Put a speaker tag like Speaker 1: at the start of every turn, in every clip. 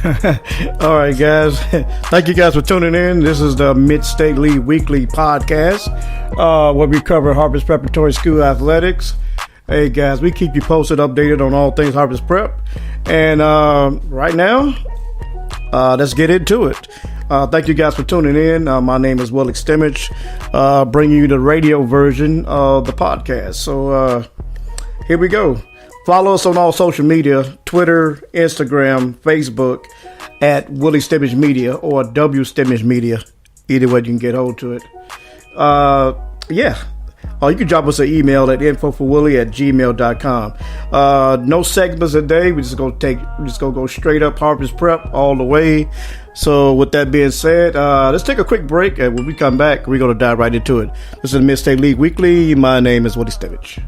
Speaker 1: All right, guys. Thank you guys for tuning in. This is the Mid-State League Weekly Podcast, where we cover Harvest Preparatory School athletics. Hey, guys, we keep you posted, updated on all things Harvest Prep. And right now, let's get into it. Thank you guys for tuning in. My name is Willie Stimmich, bringing you the radio version of the podcast. So here we go. Follow us on all social media, Twitter, Instagram, Facebook, at Willie Stimmich Media or W Stimmich Media. Either way you can get hold to it. You can drop us an email at infoforwillie@gmail.com. No segments today. We're just gonna go straight up Harvest Prep all the way. So with that being said, let's take a quick break, and when we come back, we're gonna dive right into it. This is the Mid-State League Weekly. My name is Willie Stimmich.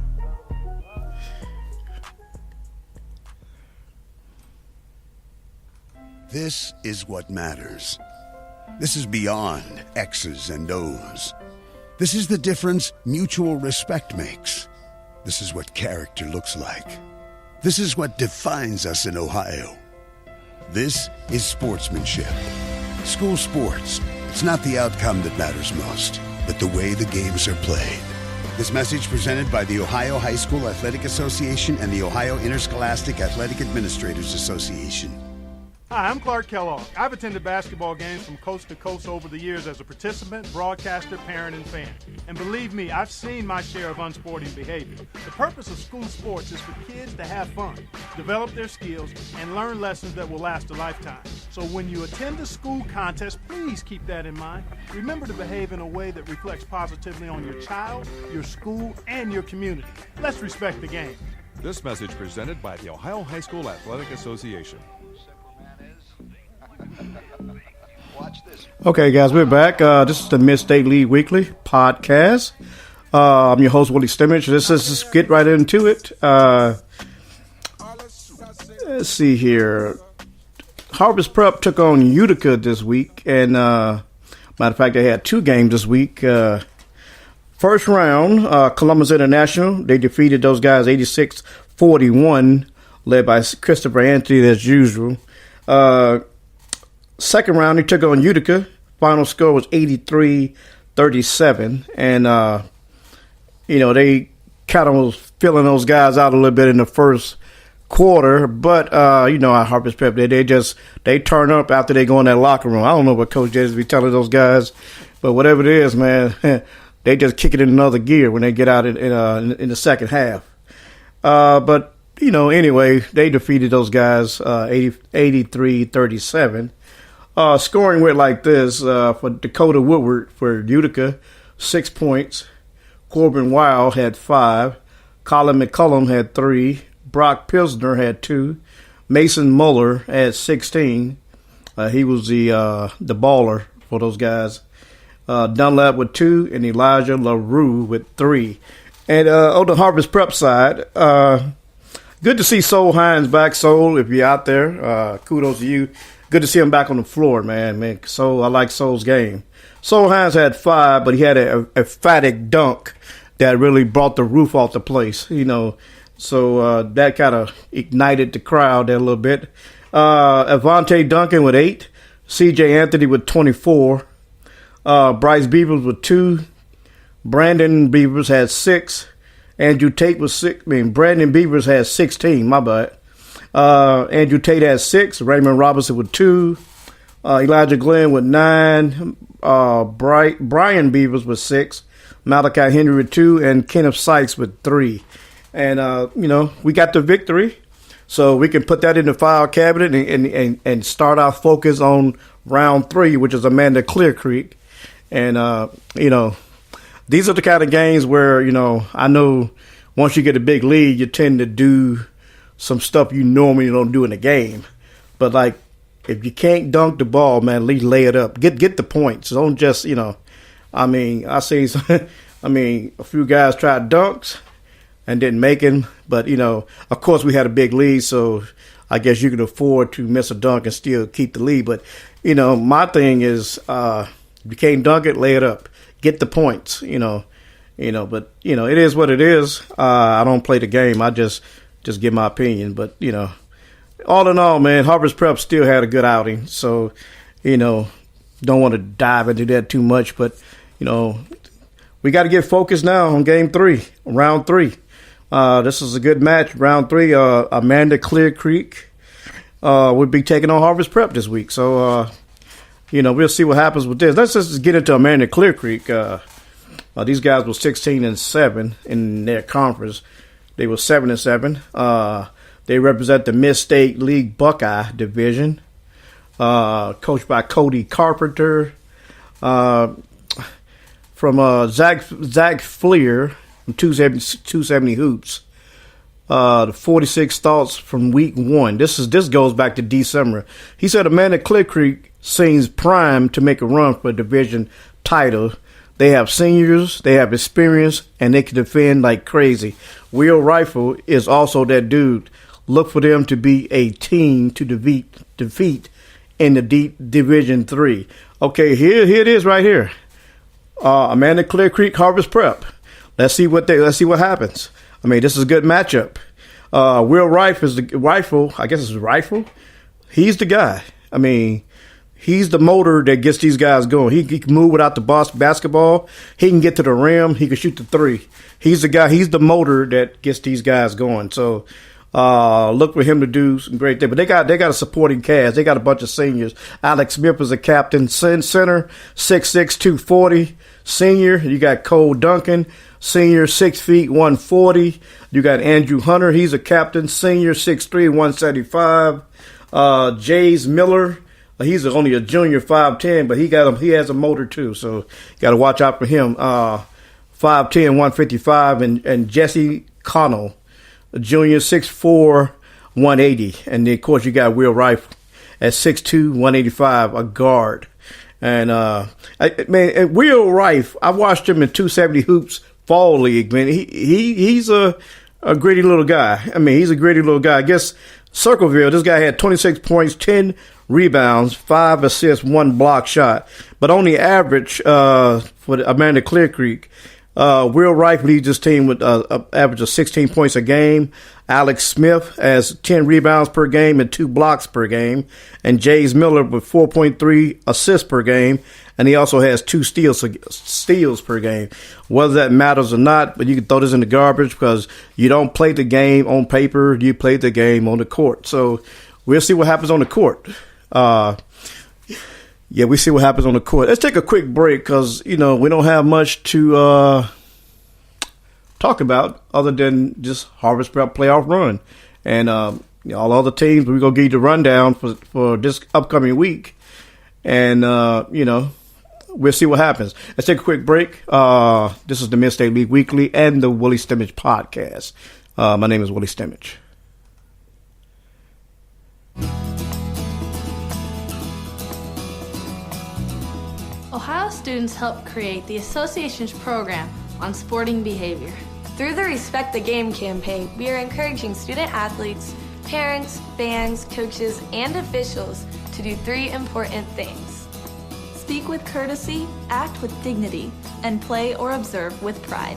Speaker 2: This is what matters. This is beyond X's and O's. This is the difference mutual respect makes. This is what character looks like. This is what defines us in Ohio. This is sportsmanship. School sports. It's not the outcome that matters most, but the way the games are played. This message presented by the Ohio High School Athletic Association and the Ohio Interscholastic Athletic Administrators Association.
Speaker 3: Hi, I'm Clark Kellogg. I've attended basketball games from coast to coast over the years as a participant, broadcaster, parent, and fan. And believe me, I've seen my share of unsporting behavior. The purpose of school sports is for kids to have fun, develop their skills, and learn lessons that will last a lifetime. So when you attend a school contest, please keep that in mind. Remember to behave in a way that reflects positively on your child, your school, and your community. Let's respect the game.
Speaker 4: This message presented by the Ohio High School Athletic Association.
Speaker 1: Okay, guys, we're back. This is the Mid-State League Weekly Podcast. I'm your host, Willie Stimmich. Let's get right into it. Let's see here. Harvest Prep took on Utica this week, and matter of fact, they had two games this week. First round, Columbus International, they defeated those guys 86-41, led by Christopher Anthony as usual. Second round, he took on Utica. Final score was 83-37. And, they kind of was filling those guys out a little bit in the first quarter. But, how Harvest Prep, they turn up after they go in that locker room. I don't know what Coach Jez be telling those guys. But whatever it is, man, they just kick it in another gear when they get out in the second half. Anyway, they defeated those guys 83-37. Scoring went like this for Dakota Woodward for Utica, 6 points. Corbin Wild had 5. Colin McCullum had 3. Brock Pilsner had 2. Mason Muller had 16. He was the baller for those guys. Dunlap with 2 and Elijah LaRue with 3. And on the Harvest Prep side, good to see Sol Hines back. Sol, if you're out there, kudos to you. Good to see him back on the floor, man. So I like Sol's game. Sol Hines had 5, but he had a emphatic dunk that really brought the roof off the place, So that kind of ignited the crowd there a little bit. Avante Duncan with 8. C.J. Anthony with 24. Bryce Beavers with 2. Brandon Beavers had 6. Andrew Tate was 6. Brandon Beavers had 16. My bad. Andrew Tate had 6. Raymond Robinson with 2. Elijah Glenn with 9. Brian Beavers with 6. Malachi Henry with 2. And Kenneth Sykes with 3. And, we got the victory. So we can put that in the file cabinet and start our focus on round 3, which is Amanda Clear Creek. And, these are the kind of games where, I know once you get a big lead, you tend to do some stuff you normally don't do in a game. But, if you can't dunk the ball, man, at least lay it up. Get the points. Don't just, I see a few guys tried dunks and didn't make them. But, of course we had a big lead, so I guess you can afford to miss a dunk and still keep the lead. But, my thing is if you can't dunk it, lay it up. Get the points, but, it is what it is. I don't play the game. I just give my opinion. But, all in all, man, Harvest Prep still had a good outing. So, don't want to dive into that too much, but, we got to get focused now on game 3, round 3. This is a good match. Round 3, Amanda Clear Creek would be taking on Harvest Prep this week. So, we'll see what happens with this. Let's just get into Amanda Clear Creek. These guys were 16-7 in their conference. They were 7-7. They represent the Mid-State League Buckeye Division, coached by Cody Carpenter. From Zach Fleer from 270 Hoops. The 46 thoughts from week 1. This goes back to December. He said Amanda Clear Creek seems primed to make a run for a division title. They have seniors, they have experience, and they can defend like crazy. Will Rifle is also that dude. Look for them to be a team to defeat in the Division 3. Okay, here it is right here. Amanda Clear Creek Harvest Prep. Let's see what happens. I mean, this is a good matchup. Will Rifle is the Rifle. I guess it's Rifle. He's the guy. I mean, he's the motor that gets these guys going. He can move without the basketball. He can get to the rim. He can shoot the 3. He's the guy. He's the motor that gets these guys going. So look for him to do some great things. But they got a supporting cast. They got a bunch of seniors. Alex Smith is a captain center, 6'6", 240. Senior, you got Cole Duncan, senior, 6 feet, 140. You got Andrew Hunter. He's a captain, senior, 6'3", 175. Jays Miller. He's only a junior, 5'10", but he has a motor too, so you got to watch out for him. 5'10", 155, and Jesse Connell, a junior, 6'4", 180, and then of course you got Will Rifle at 6'2", 185, a guard. And Will Rife, I watched him in 270 Hoops Fall League. Man, he's a gritty little guy. I mean, he's a gritty little guy. I guess Circleville, this guy had 26 points, 10 rebounds, 5 assists, 1 block shot. But on the average for Amanda Clear Creek, Will Rife leads his team with an average of 16 points a game. Alex Smith has 10 rebounds per game and 2 blocks per game. And Jays Miller with 4.3 assists per game. And he also has 2 steals per game. Whether that matters or not, but you can throw this in the garbage because you don't play the game on paper. You play the game on the court. So we'll see what happens on the court. We see what happens on the court. Let's take a quick break because, we don't have much to talk about other than just Harvest Prep playoff run. And all other teams, we're going to give you the rundown for this upcoming week. And, we'll see what happens. Let's take a quick break. This is the Mid-State League Weekly and the Willie Stimmich Podcast. My name is Willie Stimmich.
Speaker 5: Ohio students help create the association's program on sporting behavior.
Speaker 6: Through the Respect the Game campaign, we are encouraging student athletes, parents, fans, coaches, and officials to do 3 important things.
Speaker 7: Speak with courtesy, act with dignity, and play or observe with pride.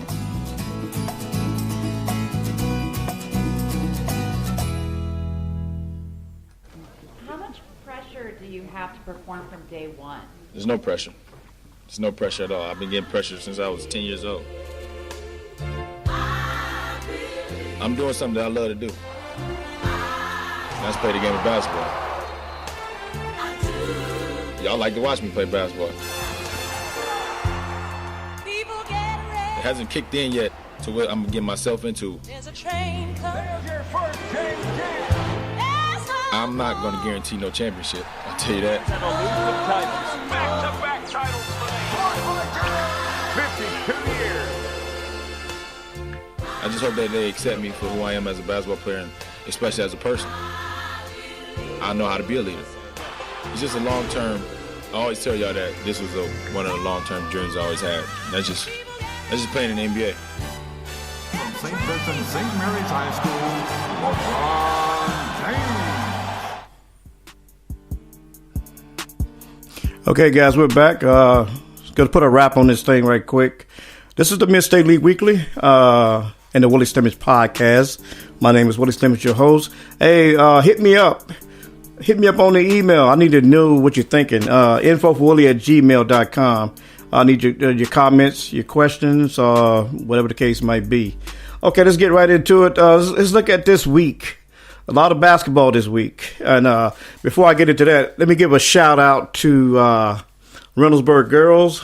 Speaker 8: How much pressure do you have to perform from day one?
Speaker 9: There's no pressure. There's no pressure at all. I've been getting pressure since I was 10 years old. I'm doing something that I love to do. That's play the game of basketball. Y'all like to watch me play basketball. It hasn't kicked in yet to what I'm getting myself into. I'm not going to guarantee no championship. I'll tell you that.
Speaker 10: Back-to-back titles for the 52 years.
Speaker 9: I just hope that they accept me for who I am as a basketball player and especially as a person. I know how to be a leader. It's just a long-term. I always tell y'all that this was one of the long-term dreams I always had. That's just playing in the NBA.
Speaker 10: From St. Vincent St. Mary's High School, LeBron James.
Speaker 1: Okay, guys, we're back. Going to put a wrap on this thing right quick. This is the Mid-State League Weekly, and the Willie Slimmage Podcast. My name is Willie Slimmage, your host. Hey, hit me up. Hit me up on the email. I need to know what you're thinking. info4willie@gmail.com. I need your comments, your questions, whatever the case might be. Okay, let's get right into it. Let's look at this week. A lot of basketball this week. And before I get into that, let me give a shout out to Reynoldsburg girls.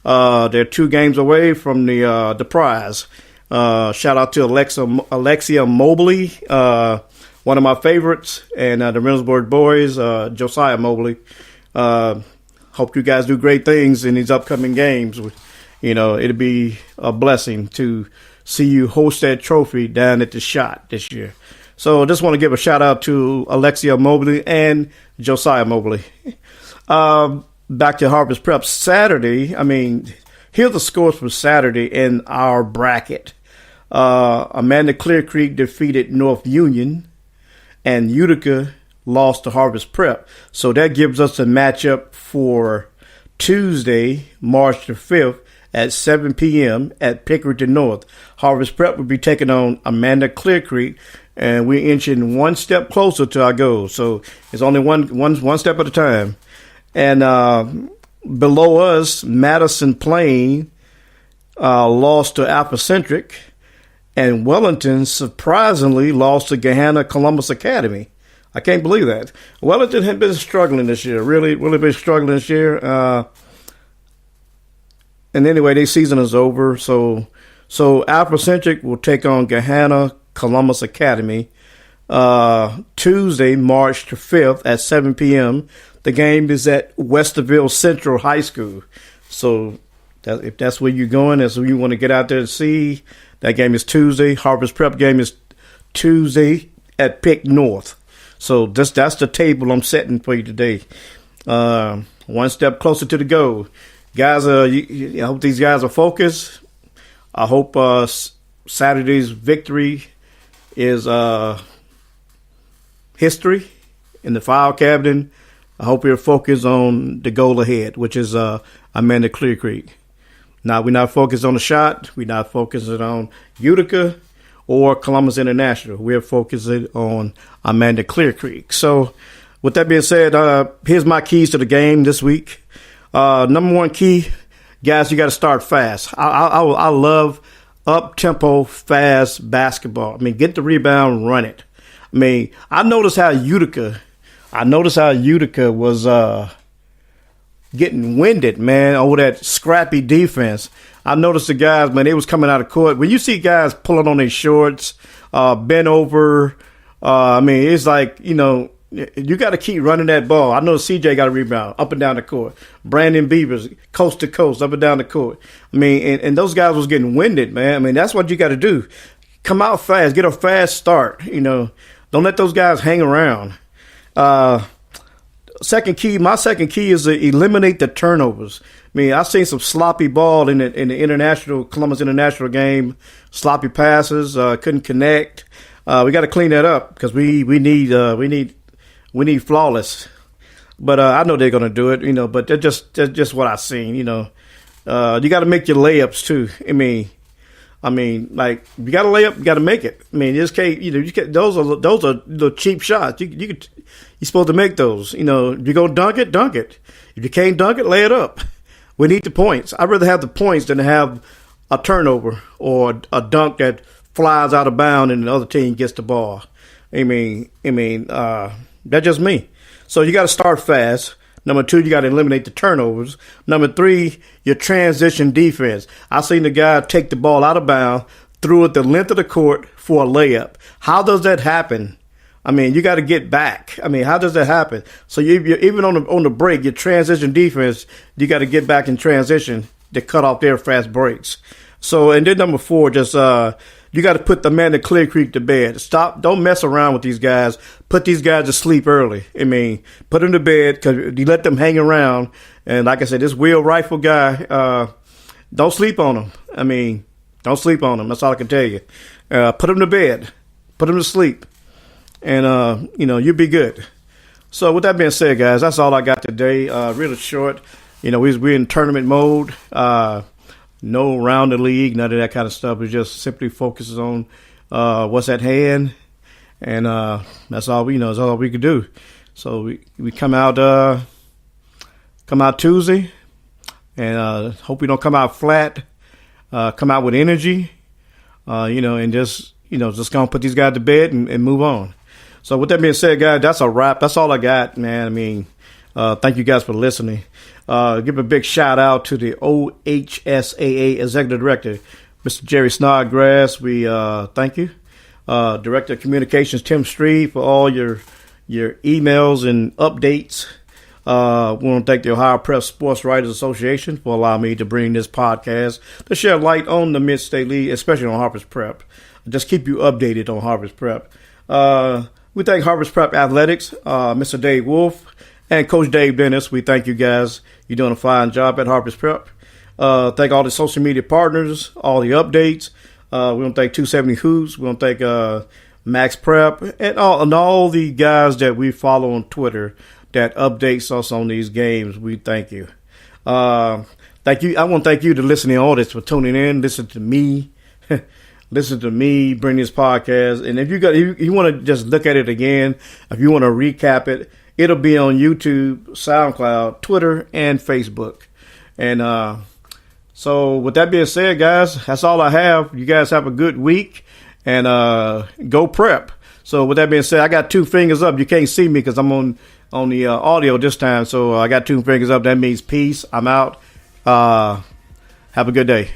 Speaker 1: They're 2 games away from the prize. Shout out to Alexia Mobley, one of my favorites, and the Reynoldsburg boys, Josiah Mobley. Hope you guys do great things in these upcoming games. You know, it'll be a blessing to see you host that trophy down at the Shot this year. So I just want to give a shout out to Alexia Mobley and Josiah Mobley. Back to Harvest Prep Saturday. I mean, here's the scores for Saturday in our bracket. Amanda Clear Creek defeated North Union, and Utica lost to Harvest Prep. So that gives us a matchup for Tuesday, March the 5th at 7 p.m. at Pickerington North. Harvest Prep will be taking on Amanda Clear Creek, and we're inching one step closer to our goal. So it's only one step at a time. And below us, Madison Plain lost to Alphacentric, and Wellington surprisingly lost to Gahanna Columbus Academy. I can't believe that. Wellington had been struggling this year, really been struggling this year. And anyway, their season is over. So Alphacentric will take on Gahanna Columbus Academy Tuesday, March the 5th at 7 p.m. The game is at Westerville Central High School. So if that's where you're going, that's where you want to get out there to see. That game is Tuesday. Harvest Prep game is Tuesday at Pick North. So that's the table I'm setting for you today. One step closer to the goal. Guys, I hope these guys are focused. I hope Saturday's victory is history in the file cabinet. I hope you're focused on the goal ahead, which is Amanda Clear Creek. Now, we're not focused on the Shot. We're not focusing on Utica or Columbus International. We're focusing on Amanda Clear Creek. So, with that being said, here's my keys to the game this week. Number one key, guys, you got to start fast. I love up-tempo, fast basketball. I mean, get the rebound, run it. I mean, I noticed how Utica was getting winded, man, over that scrappy defense. I noticed the guys, man, they was coming out of court. When you see guys pulling on their shorts, bent over, I mean, it's like, you know, you got to keep running that ball. I know CJ got a rebound up and down the court. Brandon Beavers, coast to coast, up and down the court. I mean, and those guys was getting winded, man. I mean, that's what you got to do. Come out fast, get a fast start. You know, don't let those guys hang around. My second key is to eliminate the turnovers. I mean, I've seen some sloppy ball in the Columbus International game, sloppy passes, couldn't connect. We got to clean that up because we need flawless. But I know they're gonna do it, you know. But that's just what I've seen, you know. You got to make your layups too. I mean, like you got to lay up, you got to make it. I mean, this can't, you know, those are the cheap shots. You're supposed to make those. You know, if you go dunk it, dunk it. If you can't dunk it, lay it up. We need the points. I'd rather have the points than to have a turnover or a dunk that flies out of bounds and the other team gets the ball. I mean, that's just me. So you got to start fast. Number 2, you got to eliminate the turnovers. Number 3, your transition defense. I seen the guy take the ball out of bounds, threw it the length of the court for a layup. How does that happen? I mean, you got to get back. I mean, how does that happen? So you're even on the break, your transition defense, you got to get back in transition to cut off their fast breaks. So, and then number 4, just you got to put the man at Clear Creek to bed. Stop. Don't mess around with these guys. Put these guys to sleep early. I mean, put them to bed because you let them hang around. And like I said, this Will Rifle guy, don't sleep on him. I mean, don't sleep on him. That's all I can tell you. Put them to bed. Put them to sleep. And, you know, you'll be good. So with that being said, guys, that's all I got today. Really short. You know, we're in tournament mode. no round the league, none of that kind of stuff. It just simply focuses on what's at hand, and that's all we know. That's all we could do. So we come out Tuesday, and hope we don't come out flat. Come out with energy, and just gonna put these guys to bed and move on. So with that being said, guys, that's a wrap. That's all I got, man. I mean, thank you guys for listening. Give a big shout out to the OHSAA Executive Director, Mr. Jerry Snodgrass. We thank you. Director of Communications, Tim Street, for all your emails and updates. We want to thank the Ohio Prep Sports Writers Association for allowing me to bring this podcast to shed light on the Mid-State League, especially on Harvard's Prep. Just keep you updated on Harvard's Prep. We thank Harvard's Prep Athletics, Mr. Dave Wolf, and Coach Dave Dennis. We thank you guys. You're doing a fine job at Harvard's Prep. Thank all the social media partners, all the updates. We want to thank 270 Hoops. We want to thank Max Prep and all the guys that we follow on Twitter that updates us on these games. We thank you. Thank you. I want to thank you, the listening audience, for tuning in. Listen to me bring this podcast. And if you want to just look at it again, if you want to recap it, it'll be on YouTube, SoundCloud, Twitter, and Facebook. And so with that being said, guys, that's all I have. You guys have a good week, and go prep. So with that being said, I got two fingers up. You can't see me because I'm on the audio this time. So I got two fingers up. That means peace. I'm out. Have a good day.